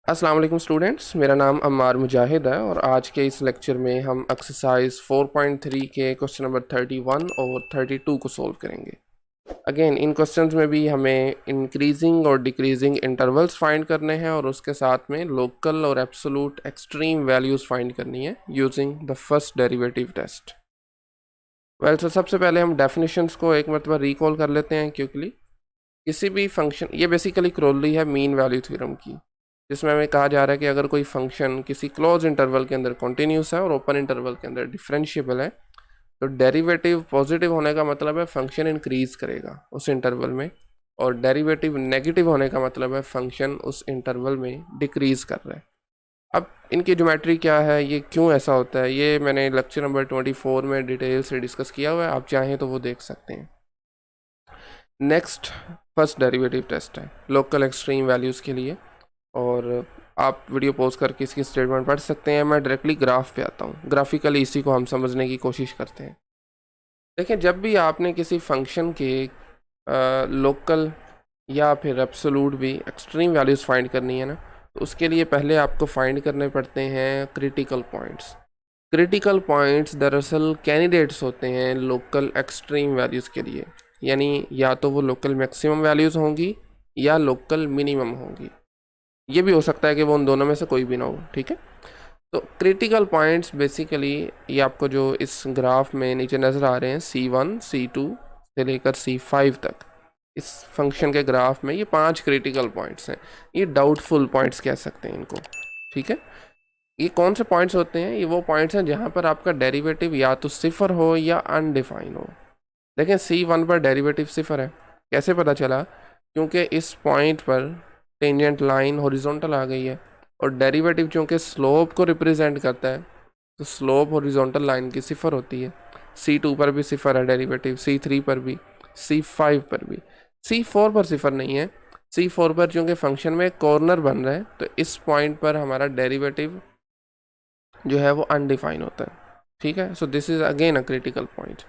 अस्सलाम वालेकुम स्टूडेंट्स, मेरा नाम अम्मार मुजाहिद है और आज के इस लेक्चर में हम एक्सरसाइज 4.3 के क्वेश्चन नंबर 31 और 32 को सोल्व करेंगे। अगेन इन क्वेश्चंस में भी हमें इंक्रीजिंग और डिक्रीजिंग इंटरवल्स फाइंड करने हैं और उसके साथ में लोकल और एब्सोलूट एक्सट्रीम वैल्यूज़ फाइंड करनी है using the first derivative test. Well so सबसे पहले हम डेफिनेशंस को एक मरतबा रिकॉल कर लेते हैं क्विकली। किसी भी फंक्शन, ये बेसिकली क्रोली है मीन वैल्यू थ्योरम की, जिसमें हमें कहा जा रहा है कि अगर कोई फंक्शन किसी क्लोज इंटरवल के अंदर कॉन्टीन्यूस है और ओपन इंटरवल के अंदर डिफरेंशिएबल है, तो डेरिवेटिव पॉजिटिव होने का मतलब है फंक्शन इंक्रीज करेगा उस इंटरवल में, और डेरिवेटिव नेगेटिव होने का मतलब है फंक्शन उस इंटरवल में डिक्रीज कर रहा है। अब इनकी ज्योमेट्री क्या है, ये क्यों ऐसा होता है, ये मैंने लेक्चर नंबर 24 में डिटेल से डिस्कस किया हुआ है, आप चाहें तो वो देख सकते हैं। नेक्स्ट फर्स्ट डेरिवेटिव टेस्ट है लोकल एक्सट्रीम वैल्यूज़ के लिए, और आप वीडियो पॉज करके इसकी स्टेटमेंट पढ़ सकते हैं। मैं डायरेक्टली ग्राफ पे आता हूँ, ग्राफिकली इसी को हम समझने की कोशिश करते हैं। देखें, जब भी आपने किसी फंक्शन के लोकल या फिर एब्सोलूट भी एक्सट्रीम वैल्यूज़ फाइंड करनी है ना, तो उसके लिए पहले आपको फाइंड करने पड़ते हैं क्रिटिकल पॉइंट्स। क्रिटिकल पॉइंट्स दरअसल कैंडिडेट्स होते हैं लोकल एक्सट्रीम वैल्यूज़ के लिए, यानी या तो वो लोकल मैक्सिमम वैल्यूज़ होंगी या लोकल मिनिमम होंगी। ये भी हो सकता है कि वो उन दोनों में से कोई भी ना हो, ठीक है। तो क्रिटिकल पॉइंट्स बेसिकली ये आपको जो इस ग्राफ में नीचे नज़र आ रहे हैं, C1 C2 से लेकर C5 तक, इस फंक्शन के ग्राफ में ये 5 क्रिटिकल पॉइंट्स हैं। ये डाउटफुल पॉइंट्स कह सकते हैं इनको, ठीक है। ये कौन से पॉइंट्स होते हैं? ये वो पॉइंट्स हैं जहाँ पर आपका डेरिवेटिव या तो सिफर हो या अनडिफाइन हो। देखें, C1 पर डेरिवेटिव सिफर है, कैसे पता चला? क्योंकि इस पॉइंट पर टेंजेंट लाइन हॉरिजॉन्टल आ गई है, और डेरिवेटिव चूँकि स्लोप को रिप्रेजेंट करता है, तो स्लोप हॉरिजॉन्टल लाइन की सिफर होती है। C2 पर भी सिफर है डेरिवेटिव, C3 पर भी, C5 पर भी। C4 पर सिफर नहीं है। C4 पर चूँकि फंक्शन में कॉर्नर बन रहा है, तो इस पॉइंट पर हमारा डेरिवेटिव जो है वो अनडिफाइन होता है, ठीक है। So this is again a critical point.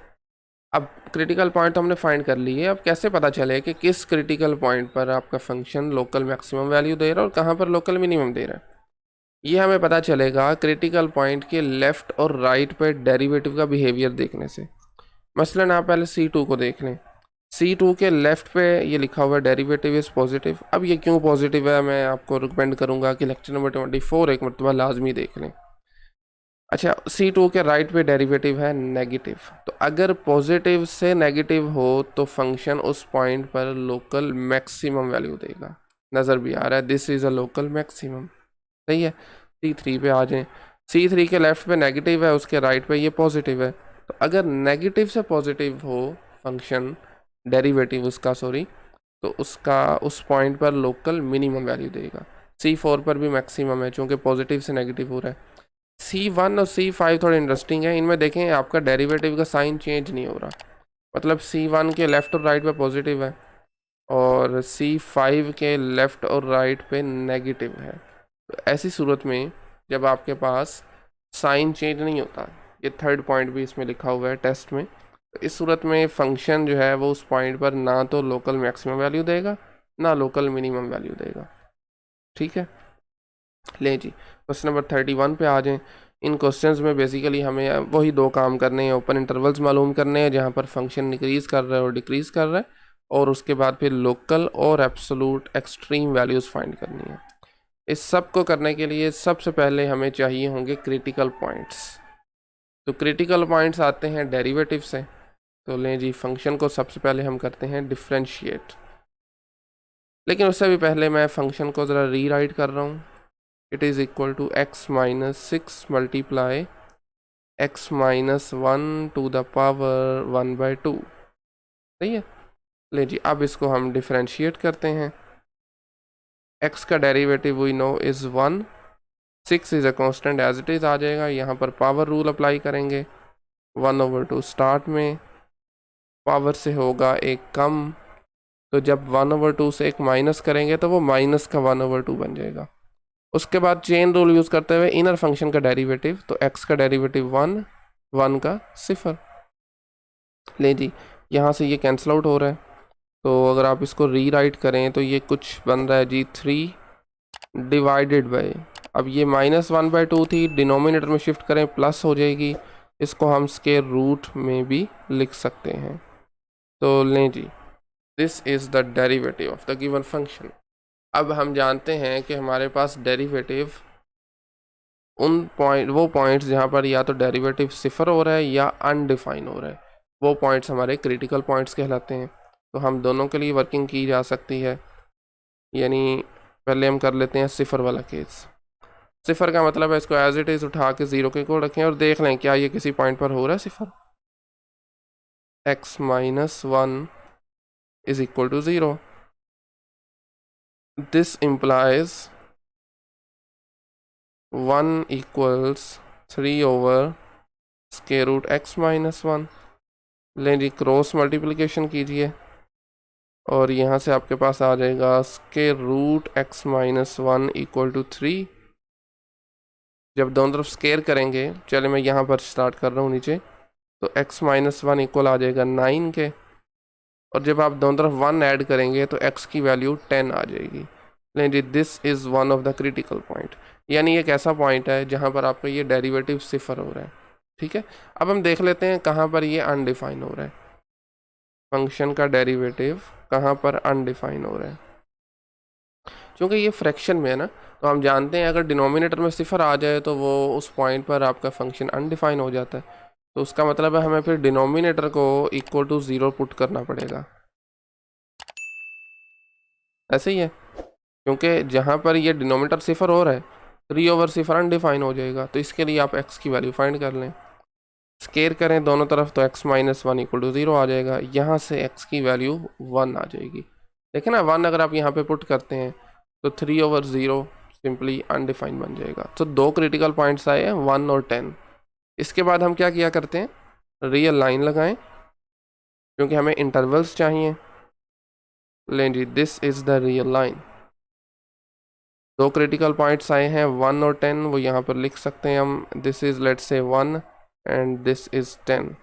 अब क्रिटिकल पॉइंट तो हमने फाइंड कर लिए, अब कैसे पता चले कि किस क्रिटिकल पॉइंट पर आपका फंक्शन लोकल मैक्सिमम वैल्यू दे रहा है और कहाँ पर लोकल मिनिमम दे रहा है? ये हमें पता चलेगा क्रिटिकल पॉइंट के लेफ़्ट और राइट पर डेरिवेटिव का बिहेवियर देखने से। मसलन आप पहले C2 को देख लें। C2 के लेफ़्ट पे ये लिखा हुआ है डेरिवेटिव इज़ पॉजिटिव। अब ये क्यों पॉजिटिव है, मैं आपको रिकमेंड करूँगा कि लेक्चर नंबर 24 एक मरतबा लाजमी देख लें। अच्छा, C2 के राइट पे डेरिवेटिव है नेगेटिव, तो अगर पॉजिटिव से नेगेटिव हो तो फंक्शन उस पॉइंट पर लोकल मैक्सिमम वैल्यू देगा। नज़र भी आ रहा है, this is a local maximum, सही है। C3 पे आ जाएं। C3 के लेफ्ट पे नेगेटिव है, उसके राइट पे ये पॉजिटिव है, तो अगर नेगेटिव से पॉजिटिव हो फंक्शन डेरिवेटिव उसका, सॉरी, तो उसका उस पॉइंट पर लोकल मिनिमम वैल्यू देगा। C4 पर भी मैक्सिमम है चूँकि पॉजिटिव से नेगेटिव हो रहा है। C1 और C5 थोड़े इंटरेस्टिंग है, इनमें देखें आपका डेरिवेटिव का साइन चेंज नहीं हो रहा, मतलब C1 के लेफ़्ट और राइट पे पॉजिटिव है और C5 के लेफ़्ट और राइट पे नेगेटिव है। तो ऐसी सूरत में जब आपके पास साइन चेंज नहीं होता, ये थर्ड पॉइंट भी इसमें लिखा हुआ है टेस्ट में, तो इस सूरत में फंक्शन जो है वो उस पॉइंट पर ना तो लोकल मैक्सिमम वैल्यू देगा ना लोकल मिनिमम वैल्यू देगा, ठीक है। ले जी, क्वेश्चन नंबर 31 पे आ जाएं। इन क्वेश्चंस में बेसिकली हमें वही दो काम करने हैं, ओपन इंटरवल्स मालूम करने हैं जहाँ पर फंक्शन इंक्रीज़ कर रहा है और डिक्रीज़ कर रहा है, और उसके बाद फिर लोकल और एब्सोलूट एक्सट्रीम वैल्यूज़ फाइंड करनी है। इस सब को करने के लिए सबसे पहले हमें चाहिए होंगे क्रिटिकल पॉइंट्स। तो क्रिटिकल पॉइंट्स आते हैं डेरिवेटिव से। तो लें जी, फंक्शन को सबसे पहले हम करते हैं डिफ्रेंशिएट, लेकिन उससे भी पहले मैं फंक्शन को ज़रा रीराइट कर रहा हूँ। It is equal to x minus 6 multiply x minus 1 to the power 1/2, सही है। ले जी, अब इसको हम डिफ्रेंशिएट करते हैं। x का derivative we know is 1, 6 is a constant as it is आ जाएगा। यहाँ पर पावर रूल अप्लाई करेंगे, 1/2 स्टार्ट में, पावर से होगा एक कम, तो जब 1/2 से एक माइनस करेंगे तो वो माइनस का 1/2 बन जाएगा। उसके बाद चेन रूल यूज़ करते हुए इनर फंक्शन का डेरिवेटिव, तो x का डेरिवेटिव 1, 1 का 0। ले जी, यहाँ से ये कैंसिल आउट हो रहा है, तो अगर आप इसको रीराइट करें तो ये कुछ बन रहा है जी 3 डिवाइडेड बाय, अब ये -1/2 थी, डिनोमिनेटर में शिफ्ट करें प्लस हो जाएगी, इसको हम स्क्वायर रूट में भी लिख सकते हैं। तो लें जी, this is the derivative of the given function. अब हम जानते हैं कि हमारे पास डेरिवेटिव वो पॉइंट्स जहाँ पर या तो डेरिवेटिव सिफर हो रहा है या अनडिफाइन हो रहा है, वो पॉइंट्स हमारे क्रिटिकल पॉइंट्स कहलाते हैं। तो हम दोनों के लिए वर्किंग की जा सकती है, यानी पहले हम कर लेते हैं सिफर वाला केस। सिफर का मतलब है इसको एज इट इज़ उठा के 0 के इक्वल रखें और देख लें क्या ये किसी पॉइंट पर हो रहा है सिफर। x - 1 is equal to 0. This implies 1 equals 3 over square root x - 1। लें जी, क्रॉस मल्टीप्लिकेशन कीजिए और यहाँ से आपके पास आ जाएगा square root x - 1 equal to 3। जब दोनों तरफ स्क्वायर करेंगे, चले मैं यहाँ पर स्टार्ट कर रहा हूँ नीचे, तो x - 1 इक्वल आ जाएगा 9 के, और जब आप दोनों तरफ 1 ऐड करेंगे तो x की वैल्यू 10 आ जाएगी। लें जी, this is one of the critical point, यानी एक ऐसा पॉइंट है जहाँ पर आपका ये डेरिवेटिव सिफर हो रहा है। ठीक है, अब हम देख लेते हैं कहाँ पर ये अनडिफाइन हो रहा है। फंक्शन का डेरिवेटिव कहाँ पर अनडिफाइन हो रहा है, क्योंकि ये फ्रैक्शन में है ना, तो हम जानते हैं अगर डिनोमिनेटर में सिफर आ जाए तो वो उस पॉइंट पर आपका फंक्शन अनडिफाइन हो जाता है। तो उसका मतलब है हमें फिर डिनोमिनेटर को इक्वल टू 0 पुट करना पड़ेगा। ऐसे ही है, क्योंकि जहाँ पर ये डिनोमिनेटर सिफर हो रहा है, 3 ओवर सिफर अनडिफाइन हो जाएगा। तो इसके लिए आप x की वैल्यू फाइंड कर लें, स्केयर करें दोनों तरफ तो x - 1 इक्वल टू 0 आ जाएगा। यहाँ से x की वैल्यू 1 आ जाएगी। देखें ना, 1 अगर आप यहाँ पे पुट करते हैं तो 3 ओवर 0 सिंपली अनडिफाइन बन जाएगा। तो दो क्रिटिकल पॉइंट्स आए हैं, 1 और 10। इसके बाद हम क्या किया करते हैं, रियल लाइन लगाएं, क्योंकि हमें इंटरवल्स चाहिए। लें जी, this is the real line. दो क्रिटिकल पॉइंट्स आए हैं 1 और 10, वो यहाँ पर लिख सकते हैं हम। This is let's say 1 and this is 10।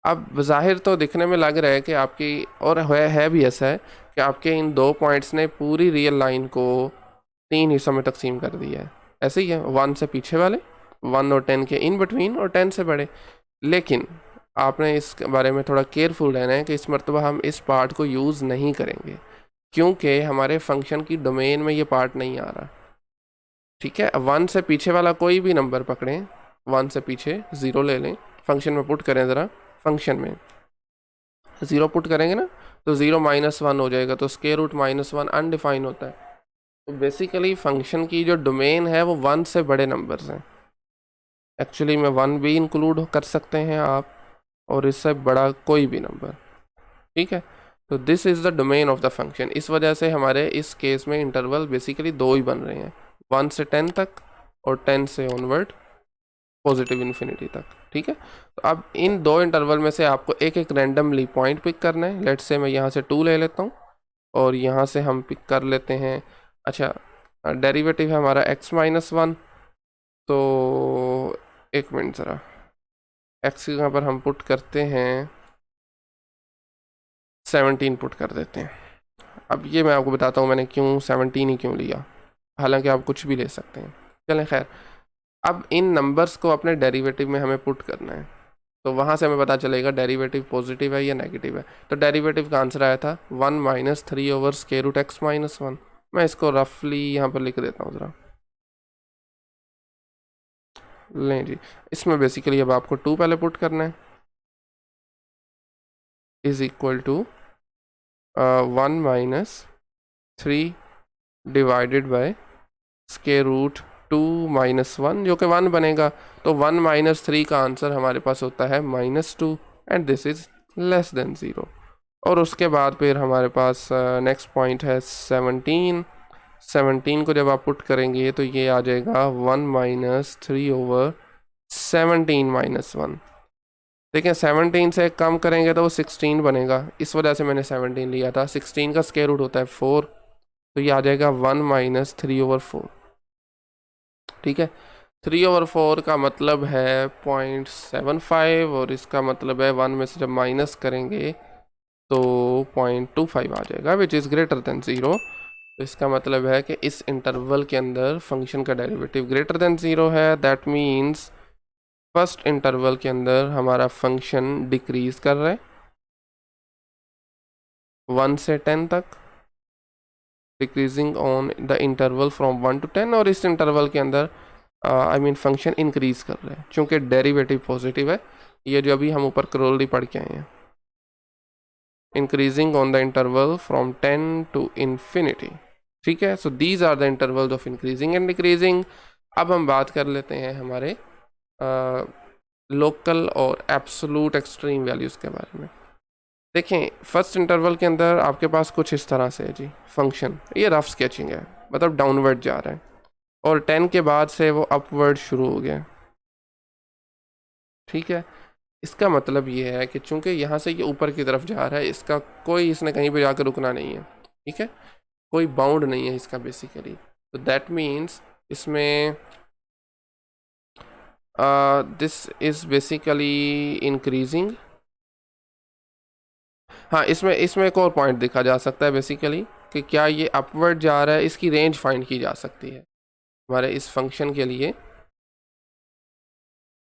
अब ज़ाहिर तो दिखने में लग रहा है कि आपकी, और है भी ऐसा है कि आपके इन दो पॉइंट्स ने पूरी रियल लाइन को 3 हिस्सों में तकसीम कर दिया है। ऐसे ही है, 1 से पीछे वाले, 1 और 10 के इन बिटवीन, और 10 से बड़े। लेकिन आपने इस बारे में थोड़ा केयरफुल रहना है कि इस मरतबा हम इस पार्ट को यूज़ नहीं करेंगे, क्योंकि हमारे फंक्शन की डोमेन में ये पार्ट नहीं आ रहा। ठीक है, 1 से पीछे वाला कोई भी नंबर पकड़ें, 1 से पीछे 0 ले लें, फंक्शन में पुट करें ज़रा, फंक्शन में 0 पुट करेंगे ना तो 0 - 1 हो जाएगा, तो स्क्वायर रूट -1 अनडिफाइन होता है। तो बेसिकली फंक्शन की जो डोमेन है वो 1 से बड़े नंबर्स हैं। एक्चुअली में 1 भी इंक्लूड कर सकते हैं आप, और इससे बड़ा कोई भी नंबर। ठीक है, तो this is the domain of the function. इस वजह से हमारे इस केस में इंटरवल बेसिकली दो ही बन रहे हैं, 1 से 10 तक और 10 से ऑनवर्ड पॉजिटिव इन्फिनिटी तक। ठीक है, तो अब इन दो इंटरवल में से आपको एक एक रैंडमली पॉइंट पिक करना है। लेट्स से मैं यहाँ से 2 ले लेता हूँ और यहाँ से हम पिक कर लेते हैं, अच्छा डेरिवेटिव है हमारा x - 1, तो एक मिनट ज़रा, x यहाँ पर हम पुट करते हैं 17 पुट कर देते हैं। अब ये मैं आपको बताता हूँ मैंने क्यों 17 ही क्यों लिया, हालांकि आप कुछ भी ले सकते हैं। चलें खैर, अब इन नंबर्स को अपने डेरिवेटिव में हमें पुट करना है, तो वहाँ से हमें पता चलेगा डेरिवेटिव पॉजिटिव है या नेगेटिव है। तो डेरिवेटिव का आंसर आया था 1 - 3 ओवर स्क्वायर रूट x - 1। मैं इसको रफली यहाँ पर लिख देता हूँ ज़रा। लें जी, इसमें बेसिकली अब आपको 2 पहले पुट करना है, is equal to 1 - 3 divided by square root 2 - 1, जो कि 1 बनेगा। तो 1 - 3 का आंसर हमारे पास होता है -2, and this is less than 0। और उसके बाद फिर हमारे पास नेक्स्ट पॉइंट है 17। 17 को जब आप पुट करेंगे तो ये आ जाएगा 1 - 3 ओवर 17 - 1। देखिए 17 से कम करेंगे तो वो 16 बनेगा, इस वजह से मैंने 17 लिया था। 16 का स्क्वायर रूट होता है 4, तो ये आ जाएगा 1 - 3 ओवर 4। ठीक है, 3 ओवर 4 का मतलब है 0.75, और इसका मतलब है 1 में से जब माइनस करेंगे तो 0.25 आ जाएगा, विच इज़ ग्रेटर देन 0। तो इसका मतलब है कि इस इंटरवल के अंदर फंक्शन का डेरिवेटिव ग्रेटर देन 0 है। दैट मीन्स फर्स्ट इंटरवल के अंदर हमारा फंक्शन डिक्रीज कर रहा है 1 से 10 तक, decreasing on the interval from 1 to 10, और इस इंटरवल के अंदर आई मीन फंक्शन इंक्रीज कर रहे हैं चूंकि डेरिवेटिव पॉजिटिव है। ये जो अभी हम ऊपर क्रोली पढ़ के आए हैं, increasing on the interval from 10 to infinity। ठीक है, so these are the intervals of increasing and decreasing. अब हम बात कर लेते हैं हमारे लोकल और एब्सोलूट एक्सट्रीम वैल्यूज़ के बारे में। देखें, फर्स्ट इंटरवल के अंदर आपके पास कुछ इस तरह से है जी फंक्शन, ये रफ स्केचिंग है, मतलब डाउनवर्ड जा रहा है, और 10 के बाद से वो अपवर्ड शुरू हो गया। ठीक है, इसका मतलब ये है कि चूंकि यहाँ से ये ऊपर की तरफ जा रहा है, इसका कोई, इसने कहीं पे जाकर रुकना नहीं है। ठीक है, कोई बाउंड नहीं है इसका बेसिकली। तो दैट मीन्स इसमें दिस इज बेसिकली इंक्रीजिंग। हाँ, इसमें इसमें एक और पॉइंट देखा जा सकता है बेसिकली कि क्या ये अपवर्ड जा रहा है, इसकी रेंज फाइंड की जा सकती है हमारे इस फंक्शन के लिए।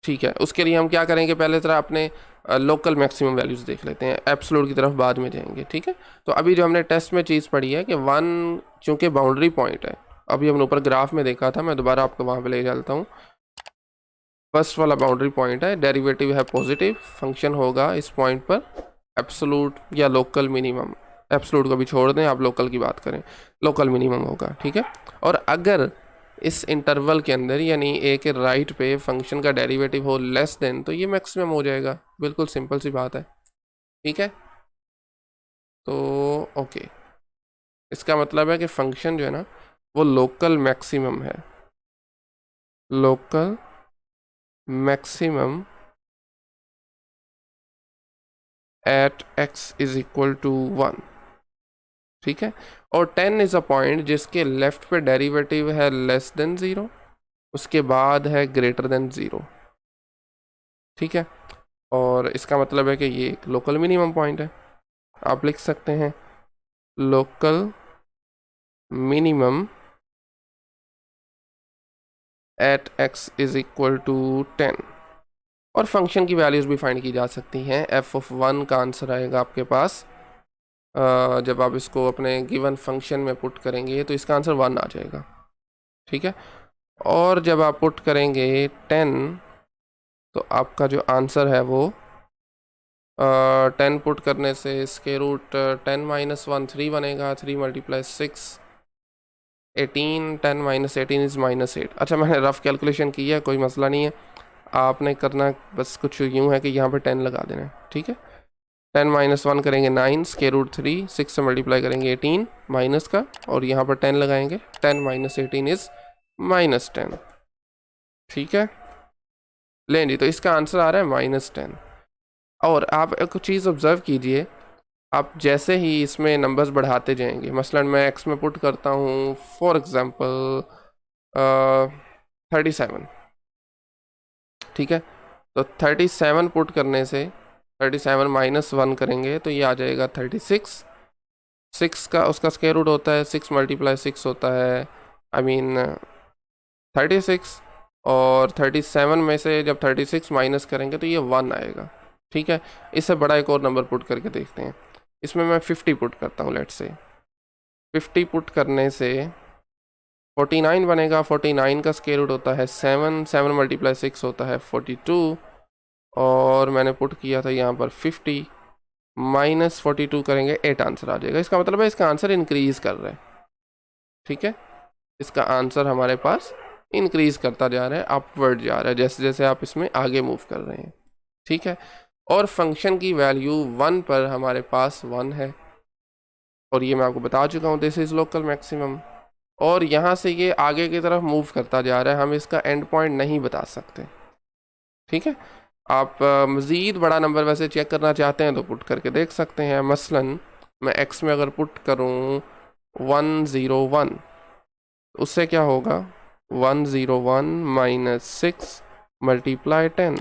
ठीक है, उसके लिए हम क्या करेंगे, पहले तरह अपने लोकल मैक्सिमम वैल्यूज़ देख लेते हैं, एब्सोल्यूट की तरफ बाद में जाएंगे। ठीक है, तो अभी जो हमने टेस्ट में चीज़ पढ़ी है कि 1 चूँकि बाउंड्री पॉइंट है, अभी हमने ऊपर ग्राफ में देखा था, मैं दोबारा आपको वहाँ पे ले चलता हूँ। फर्स्ट वाला बाउंड्री पॉइंट है, डेरिवेटिव है पॉजिटिव, फंक्शन होगा इस पॉइंट पर एब्सोल्यूट या लोकल मिनिमम, एब्सोल्यूट को भी छोड़ दें, आप लोकल की बात करें, लोकल मिनिमम होगा। ठीक है, और अगर इस इंटरवल के अंदर यानी ए के राइट पे फंक्शन का डेरिवेटिव हो लेस देन, तो ये मैक्सिमम हो जाएगा। बिल्कुल सिंपल सी बात है। ठीक है, तो ओके, इसका मतलब है कि फंक्शन जो है ना वो लोकल मैक्सिमम है, local maximum at x is equal to 1। ठीक है, और 10 इज अ पॉइंट जिसके लेफ्ट पे डेरिवेटिव है लेस देन 0, उसके बाद है ग्रेटर देन 0। ठीक है, और इसका मतलब है कि ये एक लोकल मिनिमम पॉइंट है। आप लिख सकते हैं local minimum at x is equal to 10। और फंक्शन की वैल्यूज़ भी फाइंड की जा सकती हैं। f(1) का आंसर आएगा आपके पास, जब आप इसको अपने गिवन फंक्शन में पुट करेंगे तो इसका आंसर 1 आ जाएगा। ठीक है, और जब आप पुट करेंगे 10, तो आपका जो आंसर है वो 10 पुट करने से इसके रूट 10 - 1 3 बनेगा, 3 × 6 18, 10 - 18 इज़ -8। अच्छा, मैंने रफ कैलकुलेशन की है, कोई मसला नहीं है, आपने करना बस कुछ यूँ है कि यहाँ पे 10 लगा देना है। ठीक है, 10 - 1 करेंगे 9, स्क्वायर रूट 3, 6 से मल्टीप्लाई करेंगे 18 माइनस का, और यहाँ पर 10 लगाएंगे, 10 - 18 इज़ -10। ठीक है, लें जी, तो इसका आंसर आ रहा है -10। और आप एक चीज़ ऑब्ज़र्व कीजिए, आप जैसे ही इसमें नंबर्स बढ़ाते जाएंगे, मसलन मैं एक्स में पुट करता हूँ फॉर एग्ज़ाम्पल 37। ठीक है, तो 37 पुट करने से 37 - 1 करेंगे तो ये आ जाएगा 36। 6 का उसका स्क्वायर रूट होता है 6 × 6 होता है आई मीन 36, और 37 में से जब 36 माइनस करेंगे तो ये 1 आएगा। ठीक है, इससे बड़ा एक और नंबर पुट करके देखते हैं। इसमें मैं 50 पुट करता हूँ, लेट्स से 50 पुट करने से 49 बनेगा। 49 का स्क्वायर रूट होता है 7, 7 × 6 होता है 42, और मैंने पुट किया था यहाँ पर 50 - 42 करेंगे 8 आंसर आ जाएगा। इसका मतलब है इसका आंसर इंक्रीज कर रहा है। ठीक है, इसका आंसर हमारे पास इंक्रीज करता जा रहा है, अपवर्ड जा रहा है जैसे जैसे आप इसमें आगे मूव कर रहे हैं। ठीक है, और फंक्शन की वैल्यू 1 पर हमारे पास 1 है, और ये मैं आपको बता चुका हूँ, दिस इज़ लोकल मैक्सिमम। और यहाँ से ये आगे की तरफ मूव करता जा रहा है, हम इसका एंड पॉइंट नहीं बता सकते। ठीक है, आप मज़ीद बड़ा नंबर वैसे चेक करना चाहते हैं तो पुट करके देख सकते हैं। मसलन मैं x में अगर पुट करूँ 101, उससे क्या होगा 101 - 6 × 10,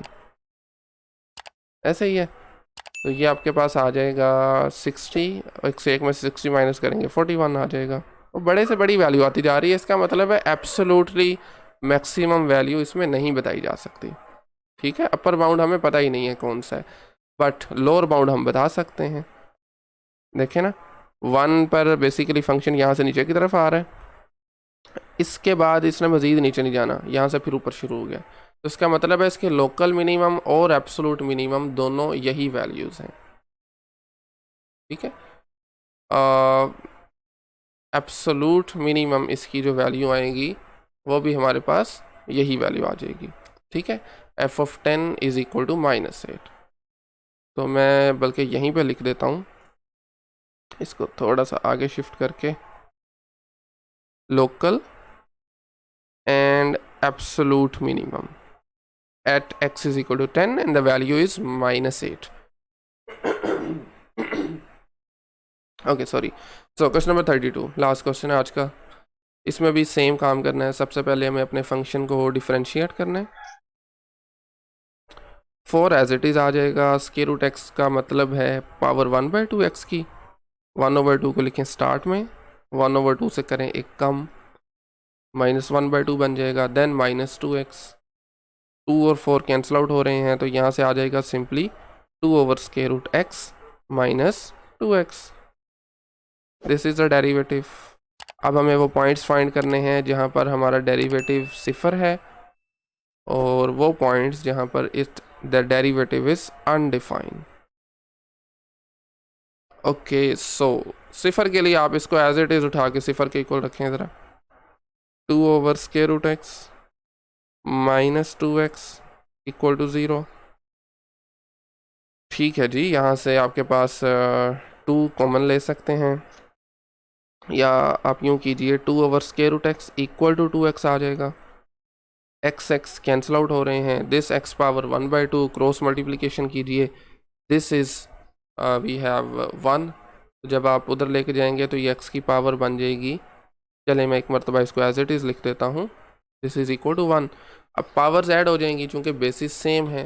ऐसे ही है। तो ये आपके पास आ जाएगा 60, 1 से 1 में से 60 माइनस करेंगे 41 आ जाएगा। वो बड़े से बड़ी वैल्यू आती जा रही है। इसका मतलब है एब्सोल्युटली मैक्सिमम वैल्यू इसमें नहीं बताई जा सकती। ठीक है, अपर बाउंड हमें पता ही नहीं है कौन सा है, बट लोअर बाउंड हम बता सकते हैं। देखें ना, 1 पर बेसिकली फंक्शन यहाँ से नीचे की तरफ आ रहा है, इसके बाद इसने मज़ीद नीचे नहीं जाना, यहाँ से फिर ऊपर शुरू हो गया। तो इसका मतलब है इसके लोकल मिनिमम और एब्सोल्यूट मिनिमम दोनों यही वैल्यूज़ हैं। ठीक है, एब्सोल्यूट मिनिमम इसकी जो वैल्यू आएगी वो भी हमारे पास यही वैल्यू आ जाएगी। ठीक है, f of 10 is equal to -8। तो मैं बल्कि यहीं पे लिख देता हूँ, इसको थोड़ा सा आगे शिफ्ट करके, local and absolute minimum at x is equal to 10 and the value is -8. Okay sorry. So question number 32 last question है आज का। इसमें भी सेम काम करना है। सबसे पहले हमें अपने फंक्शन को डिफरेंशिएट करना है। 4 एज इट इज़ आ जाएगा। स्क्वायर रूट एक्स का मतलब है पावर 1/2 एक्स की। 1/2 को लिखें स्टार्ट में, 1/2 से करें एक कम, -1/2 बन जाएगा। देन -2x, 2 और 4 कैंसिल आउट हो रहे हैं, तो यहाँ से आ जाएगा simply 2/√x -2x। This is the derivative. अब हमें वो पॉइंट्स फाइंड करने हैं जहाँ पर हमारा डेरिवेटिव सिफर है, और वो पॉइंट्स जहाँ पर it the derivative is undefined. Okay, so सिफर के लिए आप इसको एज इट इज़ उठा के सिफर के इक्वल रखें ज़रा। 2/√x -2x equal to 0। ठीक है जी, यहाँ से आपके पास 2 कॉमन ले सकते हैं, या आप यूँ कीजिए 2/√x इक्वल टू 2x आ जाएगा। x कैंसिल आउट हो रहे हैं। This x power 1/2 cross multiplication कीजिए, दिस इज़ वी हैव 1। जब आप उधर लेके जाएंगे तो ये x की पावर बन जाएगी। चले मैं एक मरतबा इसको एज इट इज़ लिख देता हूँ, दिस इज़ इक्वल टू 1। अब पावर्स ऐड हो जाएंगी चूँकि बेसिस सेम है,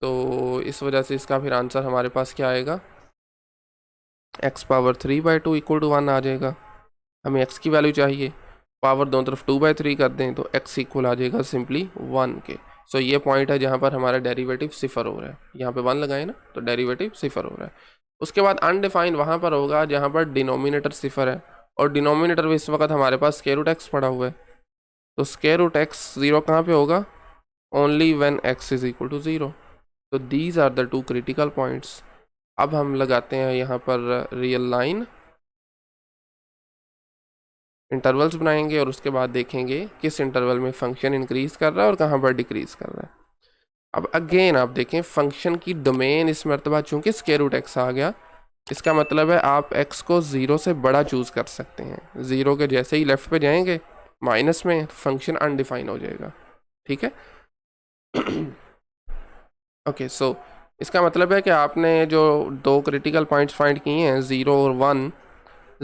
तो इस वजह से इसका फिर आंसर हमारे पास क्या आएगा, x पावर 3/2 इक्वल टू 1 आ जाएगा। हमें x की वैल्यू चाहिए, पावर दोनों तरफ 2/3 कर दें तो x इक्वल आ जाएगा सिंपली 1 के। सो ये पॉइंट है जहाँ पर हमारा डेरिवेटिव सिफर हो रहा है। यहाँ पे 1 लगाए ना, तो डेरिवेटिव सिफर हो रहा है। उसके बाद अनडिफाइंड वहाँ पर होगा जहाँ पर डिनोमिनेटर सिफर है, और डिनोमिनेटर में इस वक्त हमारे पास स्क्वायर रूट एक्स पड़ा हुआ है। तो स्क्वायर रूट एक्स 0 कहाँ पे होगा, only when x is equal to 0। तो these are the 2 critical points. अब हम लगाते हैं यहाँ पर रियल लाइन, इंटरवल्स बनाएंगे, और उसके बाद देखेंगे किस इंटरवल में फंक्शन इंक्रीज कर रहा है और कहाँ पर डिक्रीज कर रहा है। अब अगेन आप देखें फंक्शन की डोमेन इस मरतबा चूंकि स्क्वायर रूट एक्स आ गया, इसका मतलब है आप x को 0 से बड़ा चूज़ कर सकते हैं। 0 के जैसे ही लेफ्ट पे जाएंगे माइनस में, फंक्शन अनडिफाइन हो जाएगा। ठीक है, ओके सो इसका मतलब है कि आपने जो 2 क्रिटिकल पॉइंट्स फाइंड किए हैं 0 और 1,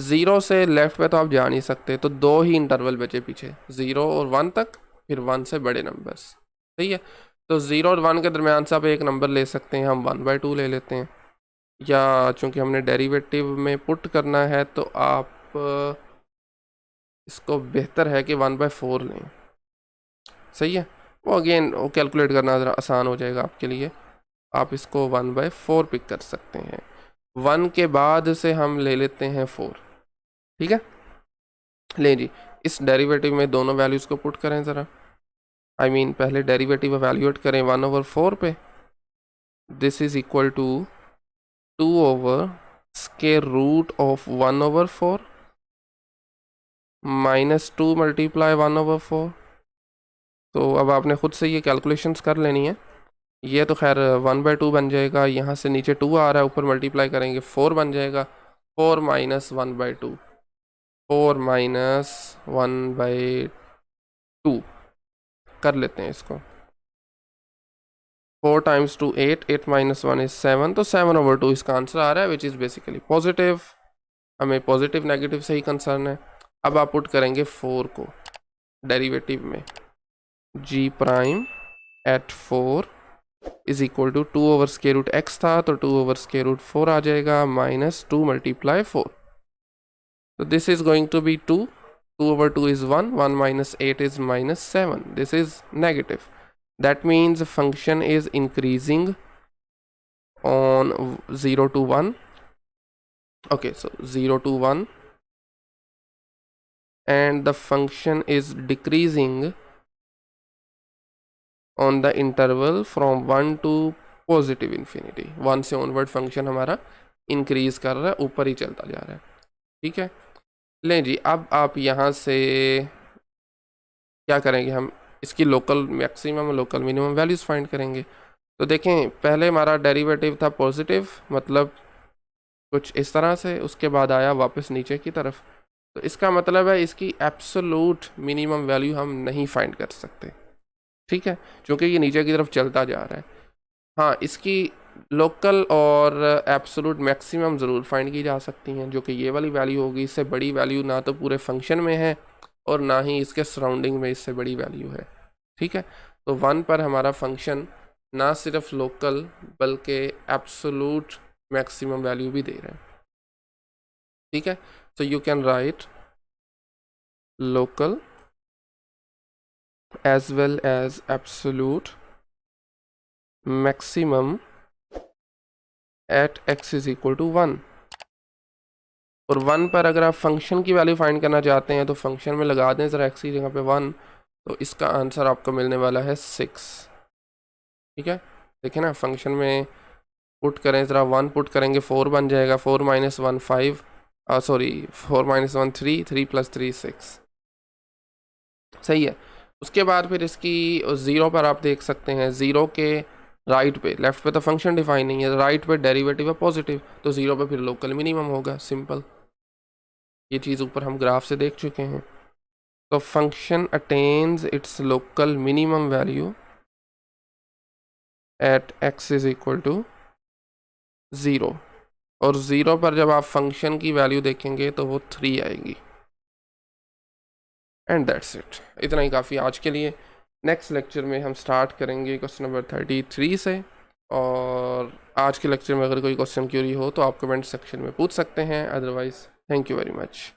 0 से लेफ्ट पे तो आप जा नहीं सकते, तो 2 ही इंटरवल बचे पीछे, 0 और 1 तक, फिर 1 से बड़े नंबर्स। सही है, तो 0 और 1 के दरमियान से आप एक नंबर ले सकते हैं, हम 1/2 ले लेते हैं, या चूंकि हमने डेरिवेटिव में पुट करना है तो आप इसको बेहतर है कि 1/4 लें। सही है, वो अगेन वो कैलकुलेट करना ज़रा आसान हो जाएगा आपके लिए। आप इसको 1/4 पिक कर सकते हैं। 1 के बाद से हम ले लेते हैं 4। ठीक है, ले जी, इस डेरिवेटिव में दोनों वैल्यूज़ को पुट करें ज़रा। आई मीन पहले डेरिवेटिव एवेल्यूएट करें 1/4 पे। This is equal to 2/√of 1/4 -2 multiply 1/4। तो अब आपने खुद से ये कैलकुलेशंस कर लेनी है। ये तो खैर 1/2 बन जाएगा, यहाँ से नीचे 2 आ रहा है, ऊपर मल्टीप्लाई करेंगे 4 बन जाएगा। 4 - 1/2, 4 - 1/2 कर लेते हैं इसको। 4 × 2 8, 8 - 1 is 7, तो 7/2 इसका आंसर आ रहा है, विच इज़ बेसिकली पॉजिटिव। हमें पॉजिटिव नेगेटिव से ही कंसर्न है। अब आप पुट करेंगे 4 को डेरिवेटिव में, g prime at 4 is equal to 2/√x था, तो 2/√4 आ जाएगा, -2 × 4। So this is going to be 2. 2 over 2 is 1. 1 minus 8 is minus 7. This is negative. That means the function is increasing on 0 to 1. Okay, so 0 to 1. And the function is decreasing on the interval from 1 to positive infinity. 1 से onward function हमारा increase कर रहा है, ऊपर ही चलता जा रहा है. ठीक है, लें जी. अब आप यहाँ से क्या करेंगे, हम इसकी local maximum local minimum values find करेंगे. तो देखें, पहले हमारा डेरिवेटिव था पॉजिटिव, मतलब कुछ इस तरह से, उसके बाद आया वापस नीचे की तरफ. तो इसका मतलब है इसकी एब्सोल्यूट मिनिमम वैल्यू हम नहीं फाइंड कर सकते. ठीक है, क्योंकि ये नीचे की तरफ चलता जा रहा है. हाँ, इसकी लोकल और एब्सोल्यूट मैक्सिमम ज़रूर फाइंड की जा सकती हैं, जो कि ये वाली वैल्यू होगी. इससे बड़ी वैल्यू ना तो पूरे फंक्शन में है और ना ही इसके सराउंडिंग में इससे बड़ी वैल्यू है. ठीक है, तो 1 पर हमारा फंक्शन ना सिर्फ लोकल बल्कि एब्सोल्यूट मैक्सिमम वैल्यू भी दे रहे हैं. ठीक है, so you can write local as well as absolute maximum at x is equal to 1. और 1 पर अगर आप फंक्शन की वैल्यू फाइंड करना चाहते हैं तो फंक्शन में लगा दें ज़रा x की जगह पे 1, तो इसका आंसर आपको मिलने वाला है 6. ठीक है, देखें ना, फंक्शन में पुट करें ज़रा, 1 पुट करेंगे 4 बन जाएगा. 4 माइनस 1 5, सॉरी 4 माइनस 1 3, 3 प्लस 3 6. सही है. उसके बाद फिर इसकी 0 पर आप देख सकते हैं, 0 के राइट पे, लेफ्ट पे तो फंक्शन डिफाइन नहीं है, राइट पे डेरिवेटिव है पॉजिटिव, तो 0 पे फिर लोकल मिनिमम होगा. सिंपल, ये चीज़ ऊपर हम ग्राफ से देख चुके हैं. तो function attains its local minimum value at x is equal to 0. और 0 पर जब आप फंक्शन की वैल्यू देखेंगे तो वो 3 आएगी. And that's it. इतना ही काफ़ी आज के लिए. नेक्स्ट लेक्चर में हम स्टार्ट करेंगे क्वेश्चन नंबर 33 से. और आज के लेक्चर में अगर कोई क्वेश्चन क्यूरी हो तो आप कमेंट सेक्शन में पूछ सकते हैं. Otherwise thank you very much.